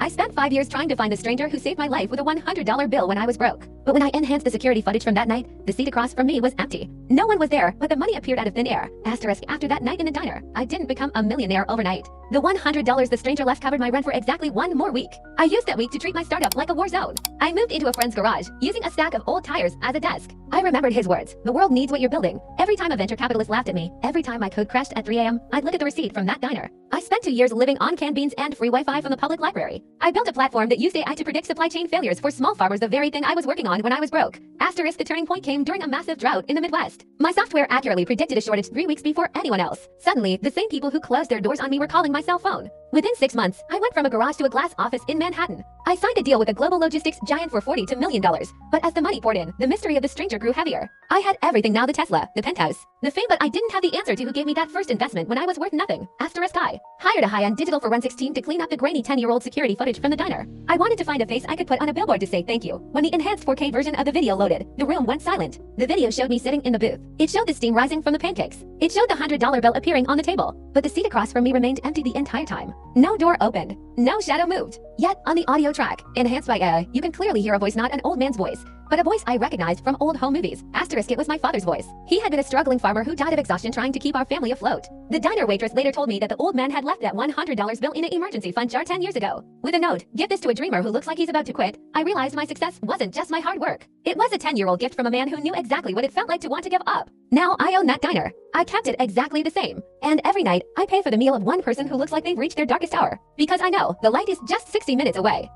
I spent 5 years trying to find the stranger who saved my life with a $100 bill when I was broke. But when I enhanced the security footage from that night, the seat across from me was empty. No one was there, but the money appeared out of thin air. Asterisk, after that night in the diner, I didn't become a millionaire overnight. The $100 the stranger left covered my rent for exactly 1 more week. I used that week to treat my startup like a war zone. I moved into a friend's garage, using a stack of old tires as a desk. I remembered his words, "The world needs what you're building." Every time a venture capitalist laughed at me, every time my code crashed at 3 a.m., I'd look at the receipt from that diner. I spent 2 years living on canned beans and free Wi-Fi from the public library. I built a platform that used AI to predict supply chain failures for small farmers, the very thing I was working on when I was broke. Asterisk, the turning point came during a massive drought in the Midwest. My software accurately predicted a shortage 3 weeks before anyone else. Suddenly, the same people who closed their doors on me were calling my cell phone. Within 6 months, I went from a garage to a glass office in Manhattan. I signed a deal with a global logistics giant for $42 million. But as the money poured in, the mystery of the stranger grew heavier. I had everything now: the Tesla, the penthouse, the fame, but I didn't have the answer to who gave me that first investment when I was worth nothing. Asterisk, I hired a high-end digital forensics team to clean up the grainy 10-year-old security footage from the diner. I wanted to find a face I could put on a billboard to say thank you. When the enhanced 4K version of the video loaded, the room went silent. The video showed me sitting in the booth. It showed the steam rising from the pancakes. It showed the $100 bill appearing on the table. But the seat across from me remained empty the entire time. No door opened. No shadow moved. Yet, on the audio track, enhanced by AI, you can clearly hear a voice, not an old man's voice, but a voice I recognized from old home movies. Asterisk, it was my father's voice. He had been a struggling farmer who died of exhaustion trying to keep our family afloat. The diner waitress later told me that the old man had left that $100 bill in an emergency fund jar 10 years ago. With a note, "Give this to a dreamer who looks like he's about to quit," I realized my success wasn't just my hard work. It was a 10-year-old gift from a man who knew exactly what it felt like to want to give up. Now I own that diner. I kept it exactly the same. And every night, I pay for the meal of one person who looks like they've reached their darkest hour. Because I know the light is just 60 minutes away.